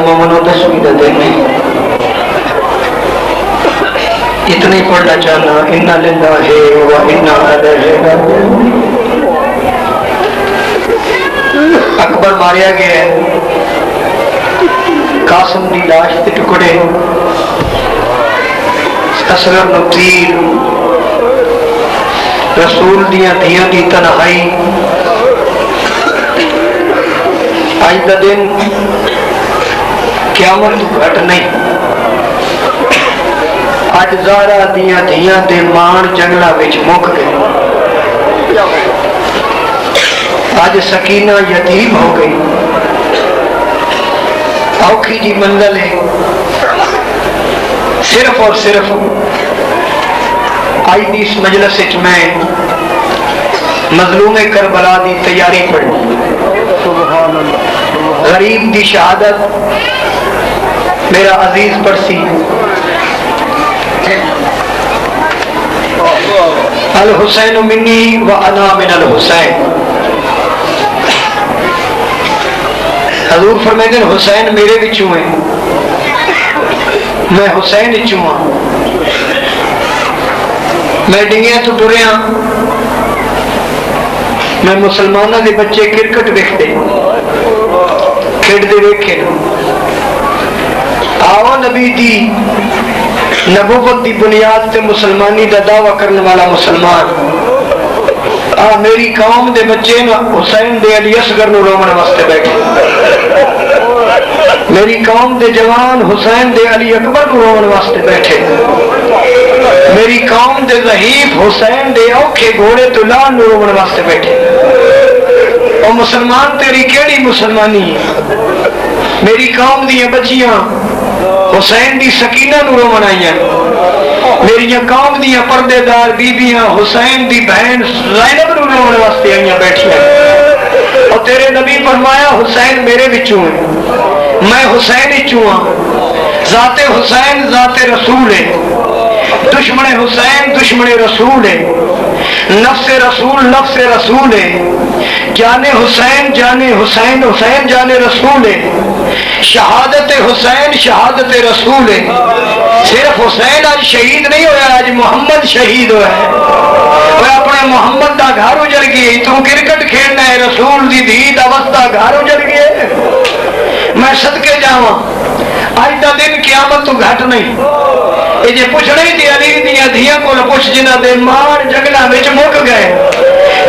مومنوں 10ویں کا دن ہے. اتنا ہی پڑھنا چاہنا انا للہ و انا الیہ راجعون. اکبر ماریا گیا ہے. قاسم دی لاش کے ٹکڑے، اصغر نو تیر، رسول دیاں دھیاں دی تنہائی. آج دا دن قیامت تو گھٹ نہیں. اج زہرا دیاں دھیاں دے مان جنگلاں وچ مک گئے. اج سکینہ یتیم ہو گئی. اوکھی جی منزل ہے. صرف اور صرف آج دی اس مجلس وچ میں مظلوم کربلا دی تیاری پڑھی. غریب دی شہادت میرا عزیز پرسی الحسین منی و انا من الحسین. حضور فرمائیں حسین میرے وچوں ہے، میں حسین وچوں ہاں. میں ڈنگیاں تو ٹریا، میں مسلمانوں دے بچے کرکٹ ویکھدے کھیڈدے ویکھے. آو نبی دی نبوت دی بنیاد تے مسلمانی دا دعویٰ کرنے والا مسلمان میری قوم دے بچے نا حسین دے علی اصغر نو رومن واسطے بیٹھے. میری قوم دے جوان حسین دے علی اکبر نو رومن واسطے بیٹھے. میری قوم دے ضعیف حسین دے اوکھے گھوڑے تو لال نو رومن واسطے بیٹھے. او مسلمان تیری کیڑی مسلمانی ہے؟ میری قوم دیاں بچیاں حسین دی سکینہ نو رومن آئیاں. میری قوم دیاں پردے دار بیبیاں حسین دی بہن زینب نو رومن واسطے آئیاں بیٹھیاں. اور تیرے نبی فرمایا حسین میرے وچوں ہے، میں حسین وچوں ہاں. ذات حسین ذات رسول ہے، دشمن حسین دشمن رسول ہے. نفس رسول نفس رسول ہے. جان حسین جان حسین حسین جان رسول ہے. شہادت حسین شہادت رسول ہے. صرف حسین آج شہید نہیں ہویا، آج محمد شہید ہوا ہے. وہ اپنے محمد دا گھر اجڑ گئی. تو کرکٹ کھیلنا ہے، رسول دی دھی دا وسطہ گھر اجڑ گئے. میں صدقے جاواں آج دا دن قیامت تو گھٹ نہیں. یہ جے پوچھنے دی علی دیاں دھیاں کول پوچھ جنہاں دے مار جنگلاں وچ مک گئے،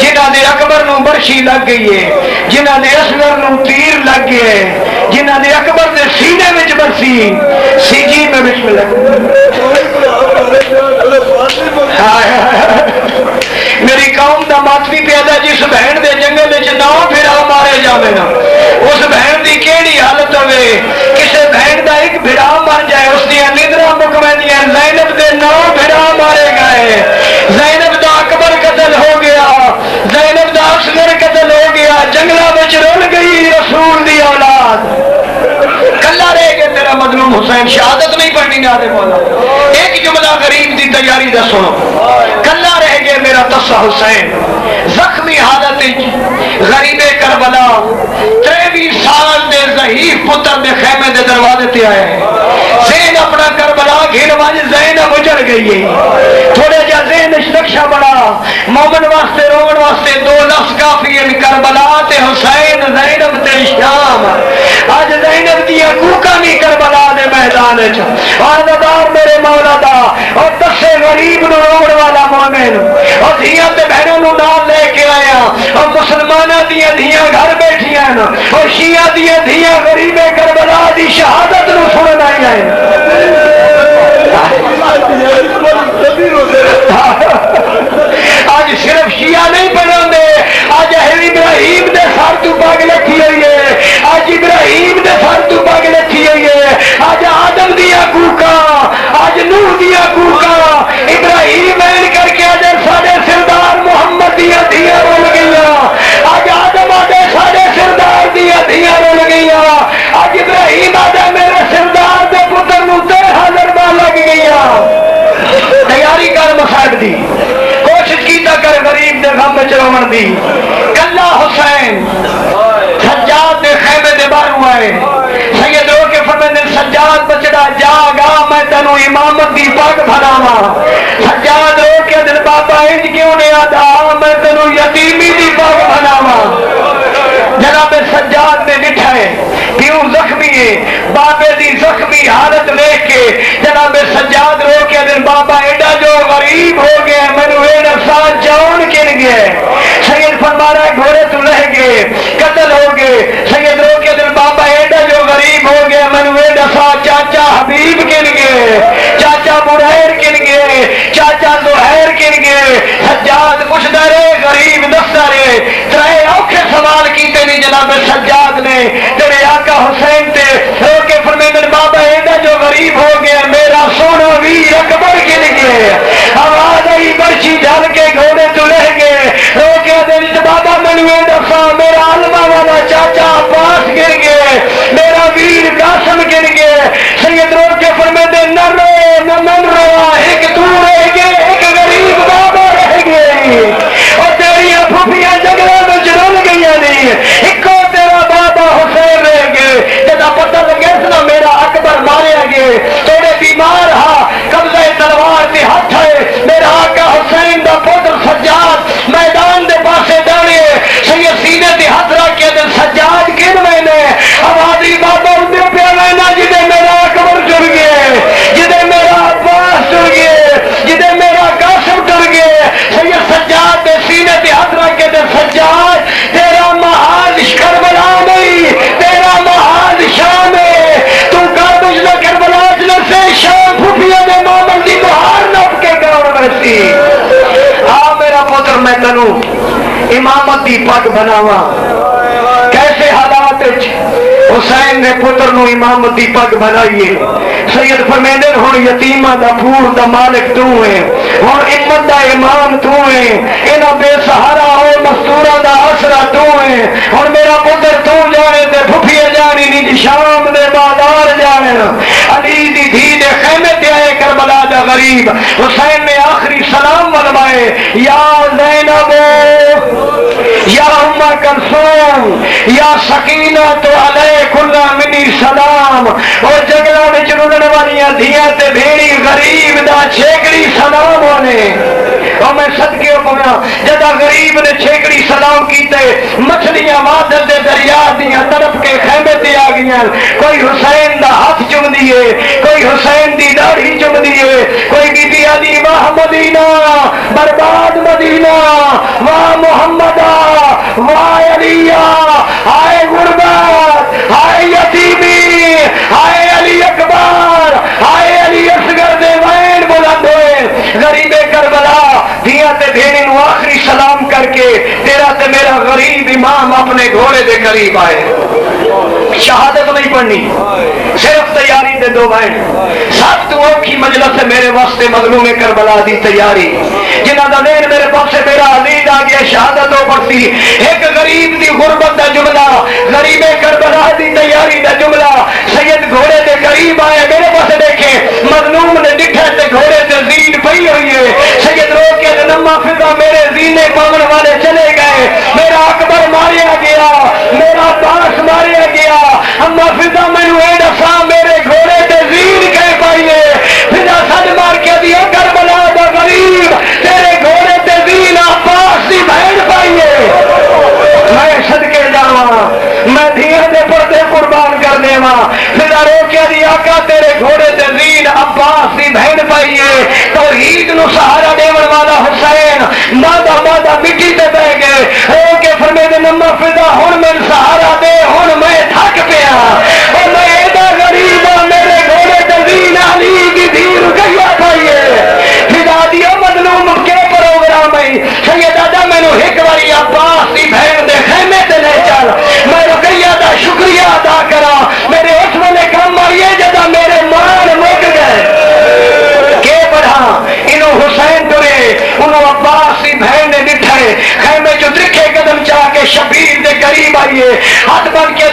جنہاں دے اکبر نو برشی لگ گئی ہے، جنہاں دے اصغر نو تیر لگ گئے، جنہاں دے اکبر دے سینے وچ برسی سیجی میں بسم اللہ. میری قوم دا ماتمی پیدا جس بہن دے جنگل وچ نہ پھرا مارے جاوے نا، اس بہن دی کیڑی حالت ہوے؟ کسے بہن دا ایک بھرا مر جائے، اس دی نیندراں مک ویندیاں. زینب دے 9 بھرا مارے گئے. زینب دا اکبر قتل ہو گیا، زینب دا اصغر قتل ہو گیا. جنگلاں وچ رول گئی رسول دی اولاد. کلا رہ گیا تیرا مظلوم حسین. شہادت نہیں پڑھنی نہ دے مولا. ایک جملہ غریب دی تیاری دا سنو. کلا رہ گیا میرا تسا حسین زخمی حالت غریب کربلا 23 سال دے ضعیف پتر دے خیمے دے دروازے تے آئے. زین اپنا کربلا گھر واج زینب اجڑ گئی ہے. تھوڑے جا زین نقشہ بڑا مومن واسطے رومن واسطے 2 لفظ کافی ہیں. کربلا تے حسین زینب تے شام. آج زینب دیا کوکا نہیں کربلا دے میدان وچ. آزادار میرے مولا دا اور دسے غریب نو روڑ والا مومن اور دھیاں تے بہنوں نو نال لے کے آیا. اور مسلماناں دیا دھیاں گھر بیٹھیاں اور شیعہ دیا دھیاں غریب کربلا دی شہادت نو سنن آئی ہیں. آج صرف شیعہ نہیں پڑھن دے، آج ابراہیم دے سر تو پگ لکھی ہوئی ہے. آج ابراہیم دے سر تو پگ لکھی ہوئی ہے. آج آدم دیا کوکا، آج نوح دیا کوکا. ابراہیم این کر کے آج ساڑے سردار محمد دیا دیا رول گیا. آج آدم آدھے ساڑے سردار دیا دیا رول گیا. آج ابراہیم آدھے میرے سردار دے پتر نو 13,000 بار لگ گیا. تیاری کر مساعد دی، کوشش کیتا کر غریب دے غم وچ رومن دی. کلا حسین سجاد دے خیمے دے باہر آئے. سید رو کے میں تینوں امامت دی پگ بھراوا سجاد رو کے دل بابا انج کیوں نہیں آتا میں تینوں یتیمی دی پگ بھراوا جناب سجاد نے ڈٹھائے پیوں زخمی ہے بابے دی زخمی حالت دیکھ کے جناب سجاد رو کے دل بابا ایڈا جو غریب ہو گیا مینو اے نفسان جان کن گیا سید فرمانا گھوڑے تو لہ گئے قتل ہو گئے سید رو کے دل بابا ایڈا جو غریب ہو گیا مینو اے نفسان چاچا حبیب کن گئے چاچا برہیر کن گئے چاچا زہیر کن گئے سجاد پوچھتا رہے غریب دستا رہے ترے اوکھے سوال کیتے نہیں جناب سجاد نے تیرے آقا حسین تے رو کے فرمیندن بابا ایڈا جو غریب ہو گیا میرا سونا ویر اکبر کن گئے آواز آئی برچی ڈال کے گھوڑے تو لہ گئے رو کے دل بابا منوے دفعہ میرا علمہ والا چاچا عباس گر گئے میرا ویر قاسم گر گئے سید رو کے فرمیندن نہ رو نہ من روا ایک تو رہ گئے ایک غریب بابا رہ گئے اور تیریاں پھوپیاں جگلوں میں جرول گئی نہیں ایک تیرا بابا حسین رہ گئے جدا پتہ لگے سنا میرا اکبر ماریا گئے توڑے بیمار ہاں قبضہ تلوار تے ہاتھ ہے میرا آقا حسین دا پتر سجاد میدان دے پاسے ڈالے سید سینے تے ہاتھ رکھ کے دن سجاد گن میں نے آبادی بابا اندر پہ لینا جدے میرا اکبر جڑ گئے جدے میرا عباس جڑ گئے جدے میرا قاسم جڑ گئے سید سجاد دے سینے تے ہاتھ رکھ کے دن سجاد تیرا محال کربلا نہیں تیرا محال شام ہے تو کابج نہ کربلا جنہ سے شام پھوپیا دے مامل دی بہار نپ کے گاؤں رہتی میرا پتر میں تنوں امامت دی پگ بناوا کیسے حالات حسین نے پتر نو امامت دی پگ بنائیے سید فرمیندن ہن یتیمہ دا پھور دا مالک تو ہے ہن امت دا امام تو ہے انہاں بے سہارا ہو مستورہ دا آسرا تو ہے ہن میرا پتر تو جانے تے پھپھیے جانی نہیں شام دے بازار جانے علی دی دھی دے خیمے تے آئے کربلا دا غریب حسین نے آخری سلام منوائے یا زینب یا ام کلثوم یا سکینہ تو علیکم منی سلام اور جگلہ وچ رلن والیاں دھیاں تے بھیڑی غریب دا چھیکڑی سلام ہونے اور میں صدقے پویا جدا غریب نے چھیکڑی سلام کیتے مچھلیاں وادل دے دریا دیاں طرف کے خیمے تے آ گئیاں کوئی حسین دا ہاتھ چم دیے کوئی حسین دی داڑھی چم دیے کوئی بی بی علی واہ مدینہ برباد مدینہ واہ محمدہ واہ علیہ ہائے غربت ہائے یتیمی ہائے علی اکبر ہائے علی اصغر دے وین بلند ہوئے غریب کربلا دیا تے بھیڑی نو آخری سلام کر کے تیرا تے میرا غریب امام اپنے گھوڑے دے قریب آئے شہادت نہیں پڑھنی صرف تیاری دے دو بھائی سب تو اوکھی مجلس ہے میرے واسطے مظلوم کربلا دی تیاری جنہ دا دین میرے پاس سے میرا عزیز آ گیا شہادت ہو پڑتی ایک غریب دی غربت دا جملہ غریب کربلا دی تیاری دا جملہ سید گھوڑے دے قریب آئے میرے پاس دیکھیں مظلوم نے ڈٹھے تے گھوڑے تے زین پئی ہوئی ہے سید رو کے نما فضا میرے زینے پامن والے چلے گئے میرا اکبر ماریا گیا میرا باس ماریا گیا اما فضا میں نے دفعہ میرے گھوڑے تے زین کہہ پائیے فضا سج مار کے دیا کربلا دا غریب تیرے گھوڑے تے زین عباس دی بہن پائیے میں صدقے جاواں میں دھیاں دے پردے قربان کر دیواں فضا رو کے دیا آقا تیرے گھوڑے تے زین عباس دی بہن پائیے توحید نو سہارا دیون والا حسین مادہ مادہ مٹی تے بہ گئے رو کے فرمیدے نما فضا ہن میں سہارا دے ہن میں تھک پیا اور میں ایڈا غریب میرے گھوڑے تے زین علی کی دیر گیا پائیے فضا دیا مظلوم کے پروگرام ہے سید آدھا میں نو ایک واری عباس دی بہن دے خیمے تے لے چل میں رقیہ دا شکریہ ادا کرا میرے اس ویلے کام آئیے جدا میرے مان مک گئے کے بڑھا انہوں حسین ترے انہوں عباس دی بہن نے نٹھے خیمے جو درکھے قدم چاہ کے شبیر دے قریب آئیے ہاتھ بن کے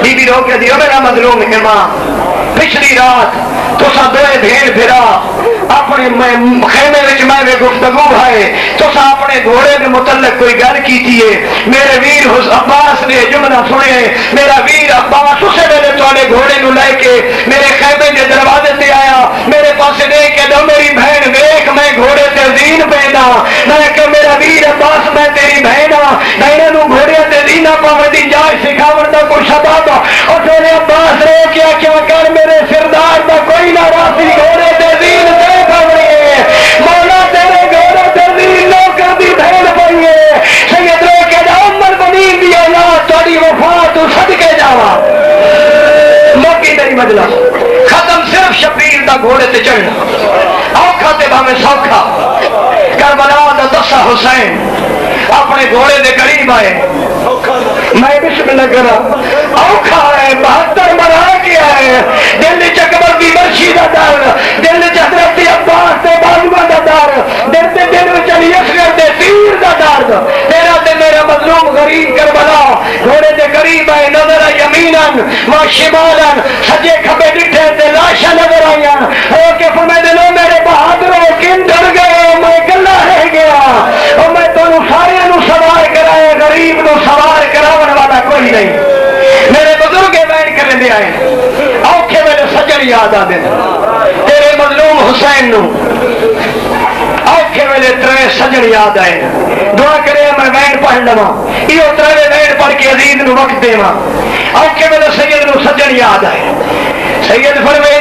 بی بی رو کے دیو میرا مظلوم امام پچھلی رات تسا دوئے بھیڑ پھرا اپنے خیمے وچ میں گفتگو ہے تسا اپنے گھوڑے کے متعلق کوئی گل کیتی ہے میرے ویر عباس نے جملہ سنے میرا ویر عباس اسے ویلے تواڈے گھوڑے نو لے کے میرے خیمے دے دروازے تے آیا میرے پاسے دیکھ کے دو میری بہن ویکھ میں گھوڑے تے زین پہنا میں کہ میرا ویر عباس میں تیری بہن ہاں بہناں نو گھوڑے تے زینا پاون دی جائز سکھاون دا کوئی سبب اور میرے عباس رو کیا کر میرے سردار دا کوئی نہ راسی گھوڑے تے زین دے پاوے مولا تیرے گھوڑے تے زین نوکر دی بہن پئی ہے سید رو کے دا عمر بنی دی اولاد تہاڈی وفا تو صدقے جاواں موقع تیری مجلس ختم صرف شبیر دا گھوڑے تے چڑھنا اوکھا تے بھاویں سوکھا کربلا دا دسا حسین اپنے گھوڑے دے قریب آئے میں بسم اللہ کرا اوکھا ہے 72 مرا کیا ہے دل چکبر کی برشی دا دار دل حضرت عباس تے بازو دا دار دل تے دل وچ علی اصغر دے تیر دا دار تیرا تے میرا مظلوم غریب کربلا گھوڑے دے قریب آئے نظر یمیناً و شمالاً سجے کھبے ڈٹھے تے لاشاں نظر آئیاں او کہ فرمائے دلو میرے بہادروں کن ڈر گئے میں گلا رہ گیا اور میں تانوں سارے نو سوار کرائے غریب نو سوار کراون والا کوئی نہیں میرے بزرگ بیان کرنے دے آئے اوکھے میرے سجن یاد آ دے تیرے مظلوم حسین نو اوکھے ویلے ترے سجن یاد آئے دعا کرے میں وین پڑھ لواں یہ ترے وین پڑھ کے عزیز نو وقت دیواں اوکھے ویلے سید نو سجن یاد آئے سید فرمائے